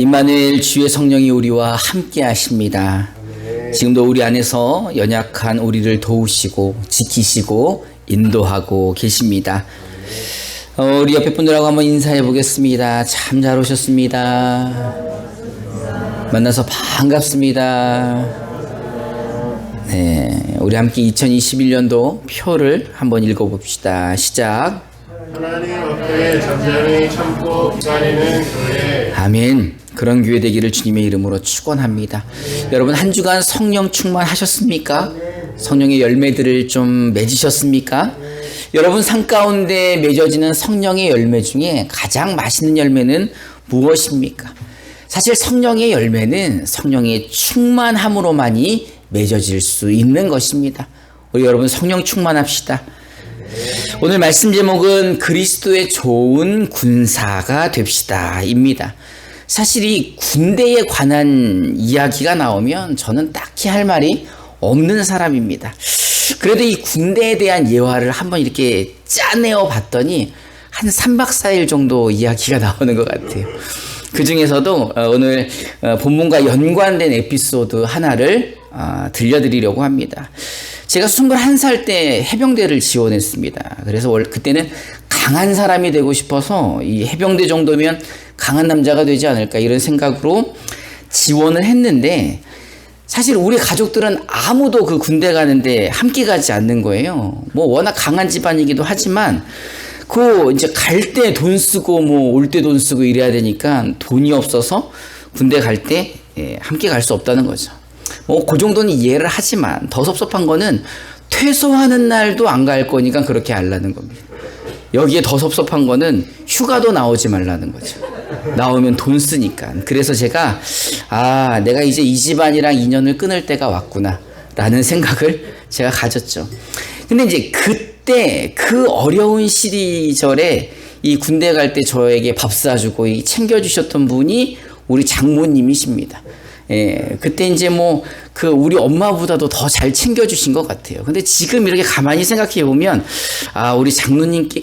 임마누엘 주의 성령이 우리와 함께 하십니다. 지금도 우리 안에서 연약한 우리를 도우시고 지키시고 인도하고 계십니다. 우리 옆에 분들하고 한번 인사해 보겠습니다. 참 잘 오셨습니다. 만나서 반갑습니다. 네, 우리 함께 2021년도 표를 한번 읽어봅시다. 시작. 하나님 앞에 잠잠히 참고 기다리는 교회. 아멘. 그런 교회 되기를 주님의 이름으로 축원합니다. 여러분 한 주간 성령 충만하셨습니까? 성령의 열매들을 좀 맺으셨습니까? 여러분 삶 가운데 맺어지는 성령의 열매 중에 가장 맛있는 열매는 무엇입니까? 사실 성령의 열매는 성령의 충만함으로만이 맺어질 수 있는 것입니다. 우리 여러분 성령 충만합시다. 오늘 말씀 제목은 그리스도의 좋은 군사가 됩시다 입니다. 사실 이 군대에 관한 이야기가 나오면 저는 딱히 할 말이 없는 사람입니다. 그래도 이 군대에 대한 예화를 한번 이렇게 짜내어 봤더니 한 3박 4일 정도 이야기가 나오는 것 같아요. 그 중에서도 오늘 본문과 연관된 에피소드 하나를 들려드리려고 합니다. 제가 21살 때 해병대를 지원했습니다. 그래서 그때는 강한 사람이 되고 싶어서 이 해병대 정도면 강한 남자가 되지 않을까 이런 생각으로 지원을 했는데 사실 우리 가족들은 아무도 그 군대 가는데 함께 가지 않는 거예요. 뭐 워낙 강한 집안이기도 하지만 그 이제 갈 때 돈 쓰고 뭐 올 때 돈 쓰고 이래야 되니까 돈이 없어서 군대 갈 때 함께 갈 수 없다는 거죠. 뭐 그 정도는 이해를 하지만 더 섭섭한 거는 퇴소하는 날도 안 갈 거니까 그렇게 하려는 겁니다. 여기에 더 섭섭한 거는 휴가도 나오지 말라는 거죠. 나오면 돈 쓰니까. 그래서 제가 내가 이제 이 집안이랑 인연을 끊을 때가 왔구나 라는 생각을 제가 가졌죠. 근데 이제 그때 그 어려운 시절에 이 군대 갈 때 저에게 밥 사주고 챙겨주셨던 분이 우리 장모님이십니다. 예, 그때 이제 우리 엄마보다도 더 잘 챙겨주신 것 같아요. 근데 지금 이렇게 가만히 생각해 보면, 우리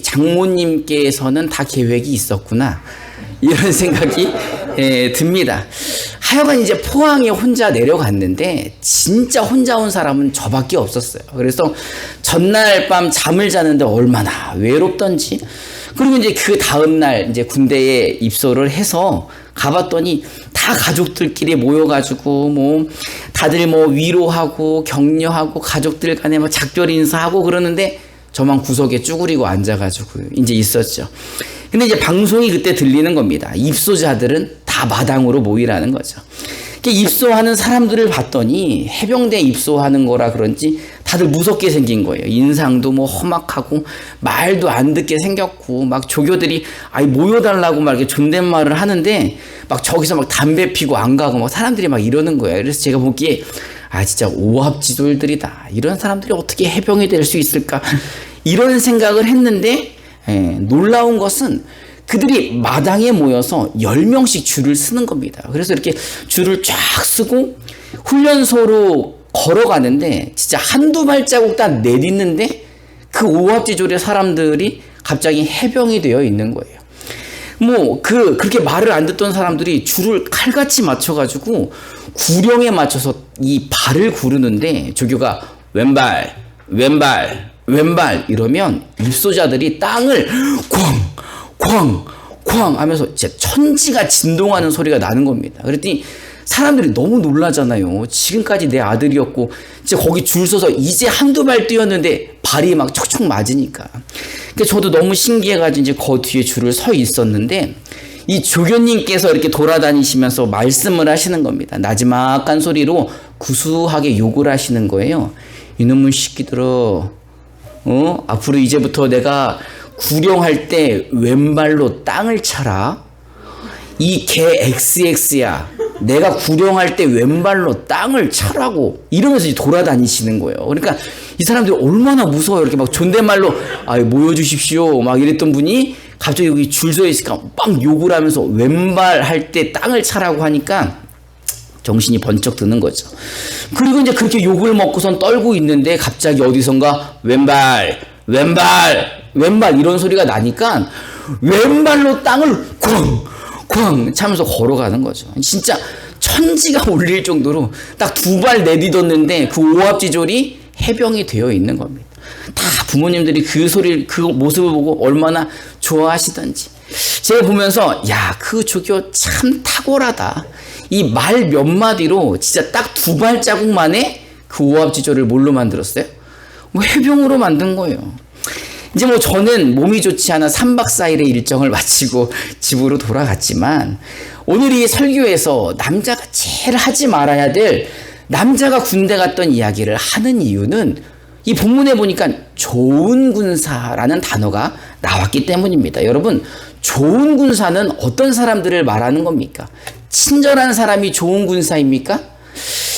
장모님께서는 다 계획이 있었구나. 이런 생각이, 듭니다. 하여간 이제 포항에 혼자 내려갔는데, 진짜 혼자 온 사람은 저밖에 없었어요. 그래서 전날 밤 잠을 자는데 얼마나 외롭던지. 그리고 이제 그 다음날 이제 군대에 입소를 해서 가봤더니 다 가족들끼리 모여가지고 다들 위로하고 격려하고 가족들 간에 작별 인사하고 그러는데 저만 구석에 쭈그리고 앉아가지고 이제 있었죠. 근데 이제 방송이 그때 들리는 겁니다. 입소자들은 다 마당으로 모이라는 거죠. 입소하는 사람들을 봤더니 해병대 입소하는 거라 그런지 다들 무섭게 생긴 거예요. 인상도 험악하고 말도 안 듣게 생겼고 조교들이 모여달라고 이렇게 존댓말을 하는데 저기서 담배 피고 안 가고 사람들이 이러는 거예요. 그래서 제가 보기에 진짜 오합지졸들이다. 이런 사람들이 어떻게 해병이 될 수 있을까? 이런 생각을 했는데 놀라운 것은 그들이 마당에 모여서 10명씩 줄을 쓰는 겁니다. 그래서 이렇게 줄을 쫙 쓰고 훈련소로 걸어가는데 진짜 한두 발자국 다 내딛는데 그 오합지졸의 사람들이 갑자기 해병이 되어 있는 거예요. 그렇게 말을 안 듣던 사람들이 줄을 칼같이 맞춰가지고 구령에 맞춰서 이 발을 구르는데 조교가 왼발, 왼발, 왼발 이러면 입소자들이 땅을 쾅 하면서 진짜 천지가 진동하는 소리가 나는 겁니다. 그랬더니 사람들이 너무 놀라잖아요. 지금까지 내 아들이었고 이제 거기 줄 서서 이제 한두 발 뛰었는데 발이 촉촉 맞으니까. 그러니까 저도 너무 신기해가지고 이제 그 뒤에 줄을 서 있었는데 이 조교님께서 이렇게 돌아다니시면서 말씀을 하시는 겁니다. 나지막한 소리로 구수하게 욕을 하시는 거예요. 이놈의 새끼들아, 앞으로 이제부터 내가 구령할 때 왼발로 땅을 차라. 이 개 XX야. 내가 구령할 때 왼발로 땅을 차라고 이러면서 돌아다니시는 거예요. 그러니까 이 사람들이 얼마나 무서워요. 이렇게 존댓말로 모여주십시오 이랬던 분이 갑자기 여기 줄 서 있으니까 욕을 하면서 왼발 할 때 땅을 차라고 하니까 정신이 번쩍 드는 거죠. 그리고 이제 그렇게 욕을 먹고선 떨고 있는데 갑자기 어디선가 왼발 이런 소리가 나니까 왼발로 땅을 쾅 쾅 차면서 걸어가는 거죠. 진짜 천지가 울릴 정도로 딱 2발 내딛었는데 그 오합지졸이 해병이 되어 있는 겁니다. 다 부모님들이 그 소리를, 그 모습을 보고 얼마나 좋아하시던지. 제가 보면서 야, 그 조교 참 탁월하다. 이 말 몇 마디로 진짜 딱 2발자국 만에 그 오합지졸을 뭘로 만들었어요? 뭐 해병으로 만든 거예요. 이제 뭐 저는 몸이 좋지 않아 3박 4일의 일정을 마치고 집으로 돌아갔지만 오늘 이 설교에서 남자가 제일 하지 말아야 될 남자가 군대 갔던 이야기를 하는 이유는 이 본문에 보니까 좋은 군사라는 단어가 나왔기 때문입니다. 여러분, 좋은 군사는 어떤 사람들을 말하는 겁니까? 친절한 사람이 좋은 군사입니까?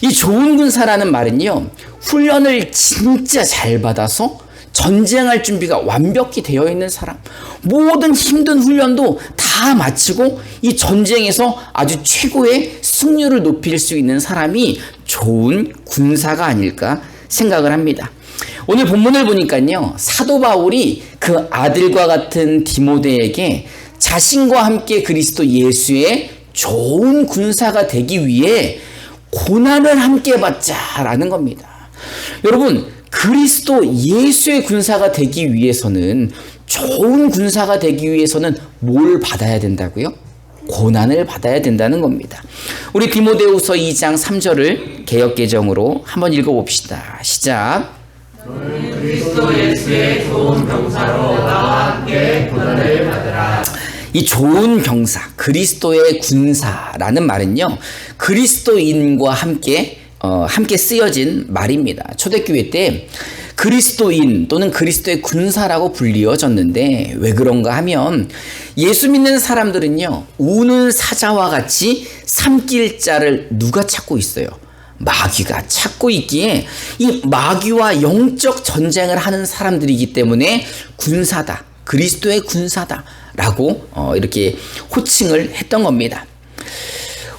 이 좋은 군사라는 말은요, 훈련을 진짜 잘 받아서 전쟁할 준비가 완벽히 되어 있는 사람, 모든 힘든 훈련도 다 마치고 이 전쟁에서 아주 최고의 승률을 높일 수 있는 사람이 좋은 군사가 아닐까 생각을 합니다. 오늘 본문을 보니까요, 사도 바울이 그 아들과 같은 디모데에게 자신과 함께 그리스도 예수의 좋은 군사가 되기 위해 고난을 함께 받자라는 겁니다. 여러분, 그리스도 예수의 군사가 되기 위해서는, 좋은 군사가 되기 위해서는 뭘 받아야 된다고요? 고난을 받아야 된다는 겁니다. 우리 디모데후서 2장 3절을 개역개정으로 한번 읽어봅시다. 시작. 너는 그리스도 예수의 좋은 병사로 나와 함께 고난을 받으라. 이 좋은 병사, 그리스도의 군사라는 말은요, 그리스도인과 함께 쓰여진 말입니다. 초대교회 때 그리스도인 또는 그리스도의 군사라고 불리어졌는데 왜 그런가 하면 예수 믿는 사람들은요, 우는 사자와 같이 삼킬 자를 누가 찾고 있어요? 마귀가 찾고 있기에 이 마귀와 영적 전쟁을 하는 사람들이기 때문에 군사다, 그리스도의 군사다 라고 이렇게 호칭을 했던 겁니다.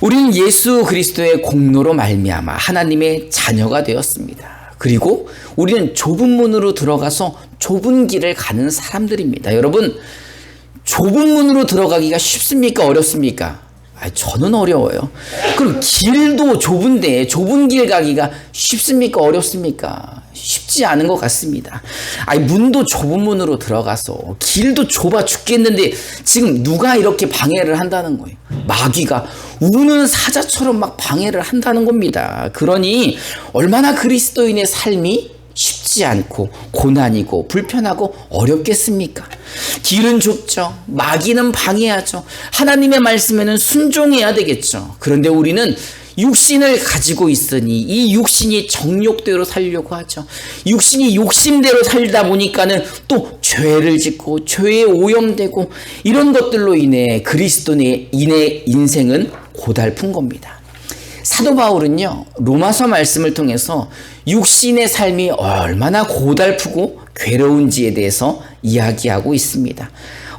우리는 예수 그리스도의 공로로 말미암아 하나님의 자녀가 되었습니다. 그리고 우리는 좁은 문으로 들어가서 좁은 길을 가는 사람들입니다. 여러분, 좁은 문으로 들어가기가 쉽습니까? 어렵습니까? 저는 어려워요. 그럼 길도 좁은데 좁은 길 가기가 쉽습니까? 어렵습니까? 쉽지 않은 것 같습니다. 문도 좁은 문으로 들어가서 길도 좁아 죽겠는데 지금 누가 이렇게 방해를 한다는 거예요? 마귀가 우는 사자처럼 막 방해를 한다는 겁니다. 그러니 얼마나 그리스도인의 삶이 쉽지 않고 고난이고 불편하고 어렵겠습니까? 길은 좁죠. 마귀는 방해하죠. 하나님의 말씀에는 순종해야 되겠죠. 그런데 우리는 육신을 가지고 있으니 이 육신이 정욕대로 살려고 하죠. 육신이 욕심대로 살다 보니까는 또 죄를 짓고 죄에 오염되고 이런 것들로 인해 그리스도인의 인생은 고달픈 겁니다. 사도 바울은요, 로마서 말씀을 통해서 육신의 삶이 얼마나 고달프고 괴로운지에 대해서 이야기하고 있습니다.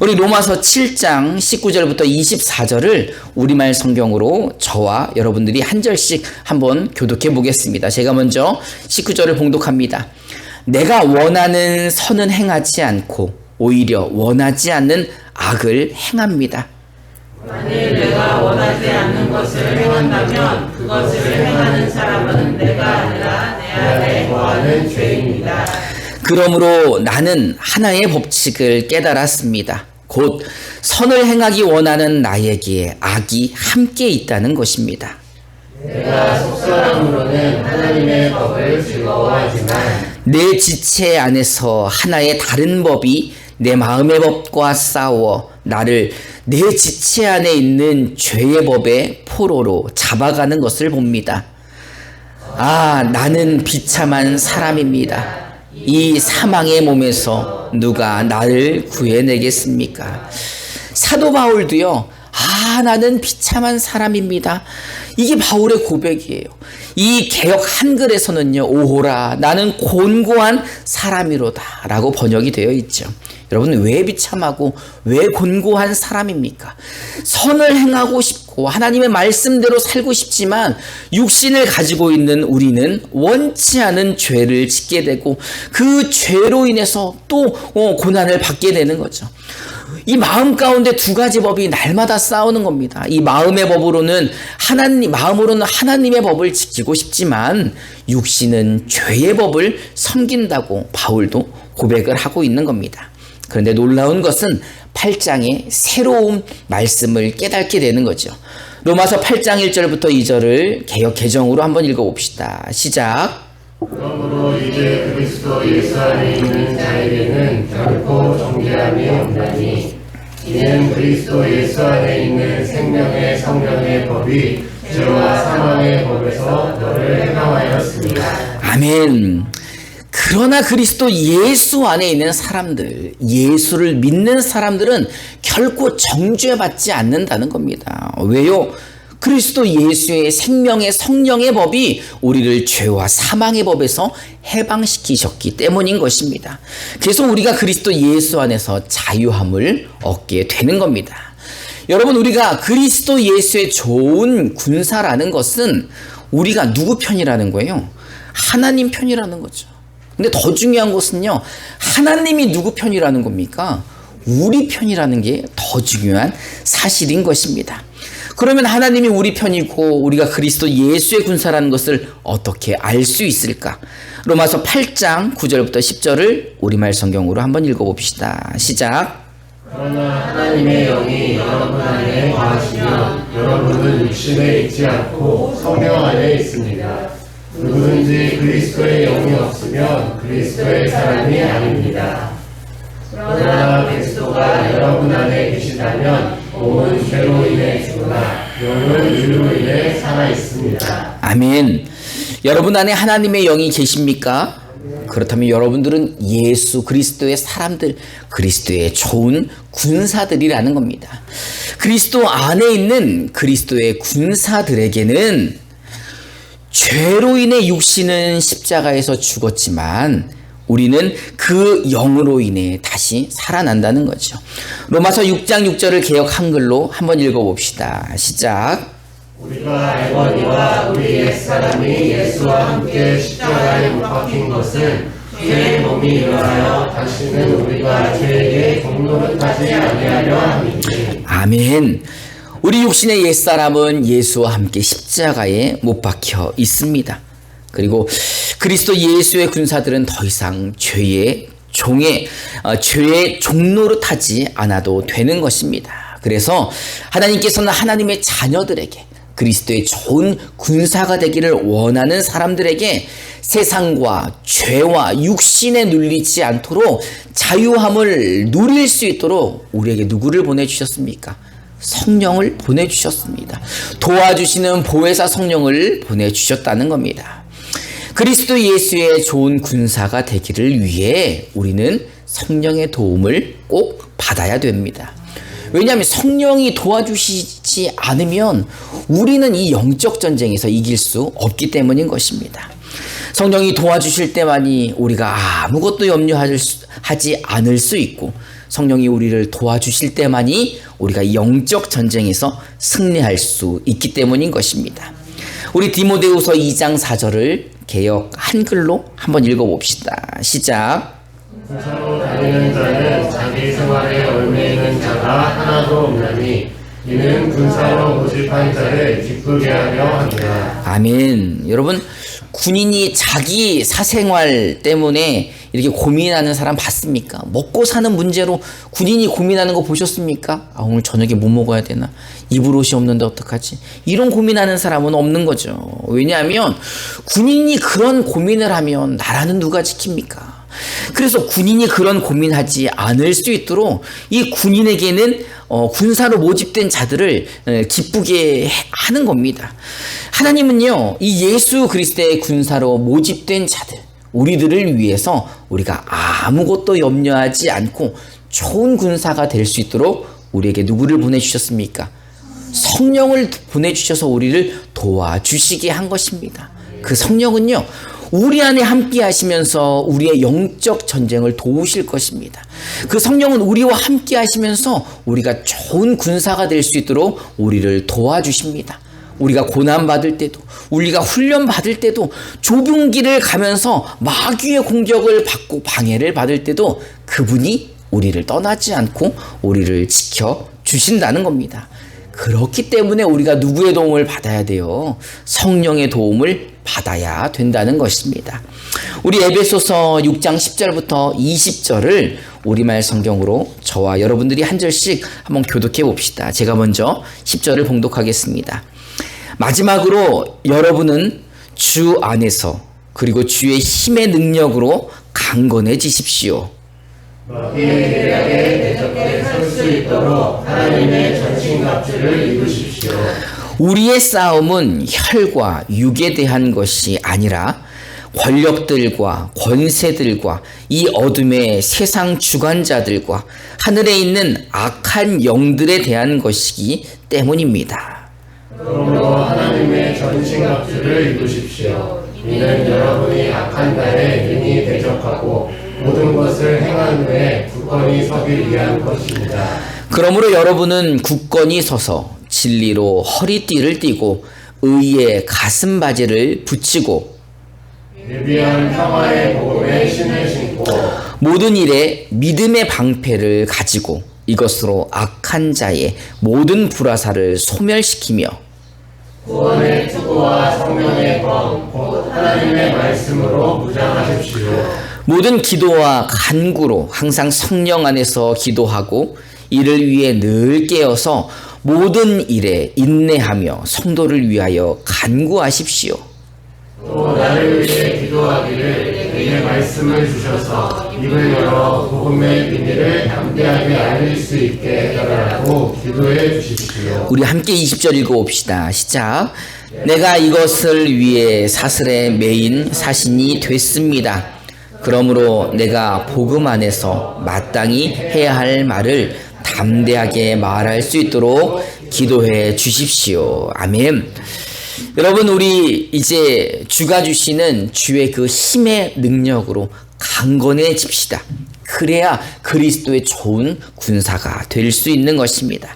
우리 로마서 7장 19절부터 24절을 우리말 성경으로 저와 여러분들이 한 절씩 한번 교독해 보겠습니다. 제가 먼저 19절을 봉독합니다. 내가 원하는 선은 행하지 않고 오히려 원하지 않는 악을 행합니다. 만일 내가 원하지 않는 것을 행한다면 그것을 행하는 사람은 내가 아니라 내 안에 거하는 죄입니다. 그러므로 나는 하나의 법칙을 깨달았습니다. 곧 선을 행하기 원하는 나에게 악이 함께 있다는 것입니다. 내가 속사람으로는 하나님의 법을 즐거워하지만 내 지체 안에서 하나의 다른 법이 내 마음의 법과 싸워 나를 내 지체 안에 있는 죄의 법의 포로로 잡아가는 것을 봅니다. 나는 비참한 사람입니다. 이 사망의 몸에서 누가 나를 구해내겠습니까? 사도 바울도요, 나는 비참한 사람입니다. 이게 바울의 고백이에요. 이 개역 한글에서는요, 오호라 나는 곤고한 사람이로다 라고 번역이 되어 있죠. 여러분, 왜 비참하고 왜 곤고한 사람입니까? 선을 행하고 싶고 하나님의 말씀대로 살고 싶지만 육신을 가지고 있는 우리는 원치 않은 죄를 짓게 되고 그 죄로 인해서 또 고난을 받게 되는 거죠. 이 마음 가운데 두 가지 법이 날마다 싸우는 겁니다. 이 마음의 법으로는 마음으로는 하나님의 법을 지키고 싶지만 육신은 죄의 법을 섬긴다고 바울도 고백을 하고 있는 겁니다. 그런데 놀라운 것은 8장의 새로운 말씀을 깨닫게 되는 거죠. 로마서 8장 1절부터 2절을 개역 개정으로 한번 읽어봅시다. 시작. 그러므로 이제 그리스도 예수 안에 있는 자에게는 결코 정죄함이 없나니 이는 그리스도 예수 안에 있는 생명의 성령의 법이 죄와 사망의 법에서 너를 해방하였습니다. 아멘. 그러나 그리스도 예수 안에 있는 사람들, 예수를 믿는 사람들은 결코 정죄받지 않는다는 겁니다. 왜요? 그리스도 예수의 생명의 성령의 법이 우리를 죄와 사망의 법에서 해방시키셨기 때문인 것입니다. 그래서 우리가 그리스도 예수 안에서 자유함을 얻게 되는 겁니다. 여러분, 우리가 그리스도 예수의 좋은 군사라는 것은 우리가 누구 편이라는 거예요? 하나님 편이라는 거죠. 근데 더 중요한 것은요, 하나님이 누구 편이라는 겁니까? 우리 편이라는 게 더 중요한 사실인 것입니다. 그러면 하나님이 우리 편이고 우리가 그리스도 예수의 군사라는 것을 어떻게 알 수 있을까? 로마서 8장 9절부터 10절을 우리말 성경으로 한번 읽어봅시다. 시작. 그러나 하나님의 영이 여러분 안에 거하시면 여러분은 육신에 있지 않고 성령 안에 있습니다. 누구든지 그리스도의 영이 없으면 그리스도의 사람이 아닙니다. 그러나 그리스도가 여러분 안에 계시다면 몸은 죄로 인해 죽으나 영은 의로 인해 살아 있습니다. 아멘. 여러분 안에 하나님의 영이 계십니까? 그렇다면 여러분들은 예수 그리스도의 사람들, 그리스도의 좋은 군사들이라는 겁니다. 그리스도 안에 있는 그리스도의 군사들에게는 죄로 인해 육신은 십자가에서 죽었지만 우리는 그 영으로 인해 다시 살아난다는 거죠. 로마서 6장 6절을 개역 한글로 한번 읽어봅시다. 시작. 우리가 알거니와 우리 옛사람이 예수와 함께 십자가에 못 박힌 것은 죄의 몸이 일어나여 다시는 우리가 죄에게 종노릇하지 아니하려 함이니. 아멘. 우리 육신의 옛사람은 예수와 함께 십자가에 못 박혀 있습니다. 그리고 그리스도 예수의 군사들은 더 이상 죄의 종노릇하지 않아도 되는 것입니다. 그래서 하나님께서는 하나님의 자녀들에게 그리스도의 좋은 군사가 되기를 원하는 사람들에게 세상과 죄와 육신에 눌리지 않도록 자유함을 누릴 수 있도록 우리에게 누구를 보내주셨습니까? 성령을 보내주셨습니다. 도와주시는 보혜사 성령을 보내주셨다는 겁니다. 그리스도 예수의 좋은 군사가 되기를 위해 우리는 성령의 도움을 꼭 받아야 됩니다. 왜냐하면 성령이 도와주시지 않으면 우리는 이 영적 전쟁에서 이길 수 없기 때문인 것입니다. 성령이 도와주실 때만이 우리가 아무것도 염려하지 않을 수 있고 성령이 우리를 도와주실 때만이 우리가 영적 전쟁에서 승리할 수 있기 때문인 것입니다. 우리 디모데후서 2장 4절을 개역 한글로 한번 읽어봅시다. 시작. 군사로 다니는 자는 자기 생활에 얽매이는 자가 하나도 없나니 이는 군사로 모집한 자를 기쁘게 하려 합니다. 아멘. 여러분, 군인이 자기 사생활 때문에 이렇게 고민하는 사람 봤습니까? 먹고 사는 문제로 군인이 고민하는 거 보셨습니까? 아, 오늘 저녁에 뭐 먹어야 되나? 입을 옷이 없는데 어떡하지? 이런 고민하는 사람은 없는 거죠. 왜냐하면 군인이 그런 고민을 하면 나라는 누가 지킵니까? 그래서 군인이 그런 고민하지 않을 수 있도록 이 군인에게는 군사로 모집된 자들을 기쁘게 하는 겁니다. 하나님은요, 이 예수 그리스도의 군사로 모집된 자들, 우리들을 위해서 우리가 아무것도 염려하지 않고 좋은 군사가 될 수 있도록 우리에게 누구를 보내주셨습니까? 성령을 보내주셔서 우리를 도와주시게 한 것입니다. 그 성령은요, 우리 안에 함께 하시면서 우리의 영적 전쟁을 도우실 것입니다. 그 성령은 우리와 함께 하시면서 우리가 좋은 군사가 될 수 있도록 우리를 도와주십니다. 우리가 고난받을 때도, 우리가 훈련받을 때도, 좁은 길을 가면서 마귀의 공격을 받고 방해를 받을 때도 그분이 우리를 떠나지 않고 우리를 지켜 주신다는 겁니다. 그렇기 때문에 우리가 누구의 도움을 받아야 돼요? 성령의 도움을 받아야 된다는 것입니다. 우리 에베소서 6장 10절부터 20절을 우리말 성경으로 저와 여러분들이 한 절씩 한번 교독해 봅시다. 제가 먼저 10절을 봉독하겠습니다. 마지막으로 여러분은 주 안에서 그리고 주의 힘의 능력으로 강건해지십시오. 마귀의 계략에 대적해 설 수 있도록 하나님의 전신갑주를 입으십시오. 우리의 싸움은 혈과 육에 대한 것이 아니라 권력들과 권세들과 이 어둠의 세상 주관자들과 하늘에 있는 악한 영들에 대한 것이기 때문입니다. 그러므로 하나님의 전신갑주를 입으십시오. 이는 여러분이 악한 날에 능히 대적하고 모든 것을 행한 후에 굳건히 서기 위한 것입니다. 그러므로 여러분은 굳건히 서서 진리로 허리띠를 띠고 의의 가슴바지를 붙이고 예비한 평화의 복음의 신을 신고 모든 일에 믿음의 방패를 가지고 이것으로 악한 자의 모든 불화살을 소멸시키며 구원의 투구와 성령의 검, 곧 하나님의 말씀으로 무장하십시오. 모든 기도와 간구로 항상 성령 안에서 기도하고 이를 위해 늘 깨어서 모든 일에 인내하며 성도를 위하여 간구하십시오. 또 나를 위해 기도하기를 내게 말씀을 주셔서 입을 열어 복음의 비밀을 담대하게 알릴 수 있게 해달라고 기도해 주십시오. 우리 함께 20절 읽어봅시다. 시작. 내가 이것을 위해 사슬에 매인 사신이 됐습니다. 그러므로 내가 복음 안에서 마땅히 해야 할 말을 담대하게 말할 수 있도록 기도해 주십시오. 아멘. 여러분, 우리 이제 주가 주시는 주의 그 힘의 능력으로 강건해집시다. 그래야 그리스도의 좋은 군사가 될 수 있는 것입니다.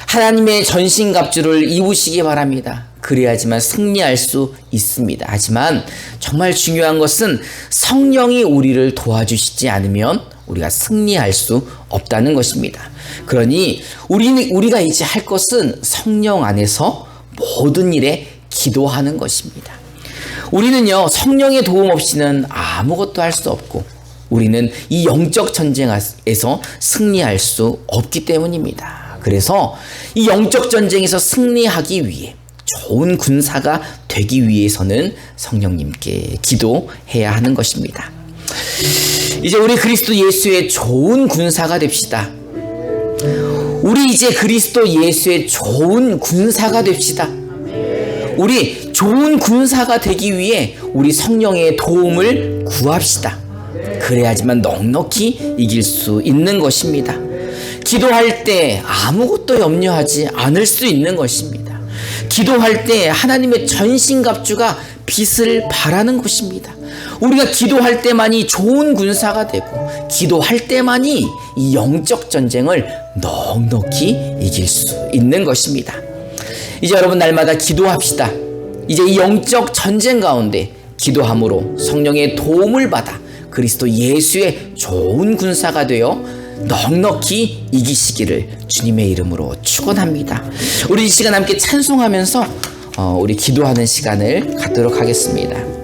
하나님의 전신갑주를 입으시기 바랍니다. 그래야지만 승리할 수 있습니다. 하지만 정말 중요한 것은 성령이 우리를 도와주시지 않으면 우리가 승리할 수 없다는 것입니다. 그러니 우리가 이제 할 것은 성령 안에서 모든 일에 기도하는 것입니다. 우리는요, 성령의 도움 없이는 아무것도 할 수 없고 우리는 이 영적 전쟁에서 승리할 수 없기 때문입니다. 그래서 이 영적 전쟁에서 승리하기 위해 좋은 군사가 되기 위해서는 성령님께 기도해야 하는 것입니다. 이제 우리 그리스도 예수의 좋은 군사가 됩시다. 우리 이제 그리스도 예수의 좋은 군사가 됩시다. 우리 좋은 군사가 되기 위해 우리 성령의 도움을 구합시다. 그래야지만 넉넉히 이길 수 있는 것입니다. 기도할 때 아무것도 염려하지 않을 수 있는 것입니다. 기도할 때 하나님의 전신갑주가 빛을 발하는 것입니다. 우리가 기도할 때만이 좋은 군사가 되고 기도할 때만이 이 영적 전쟁을 넉넉히 이길 수 있는 것입니다. 이제 여러분, 날마다 기도합시다. 이제 이 영적 전쟁 가운데 기도함으로 성령의 도움을 받아 그리스도 예수의 좋은 군사가 되어 넉넉히 이기시기를 주님의 이름으로 축원합니다. 우리 이 시간 함께 찬송하면서 우리 기도하는 시간을 갖도록 하겠습니다.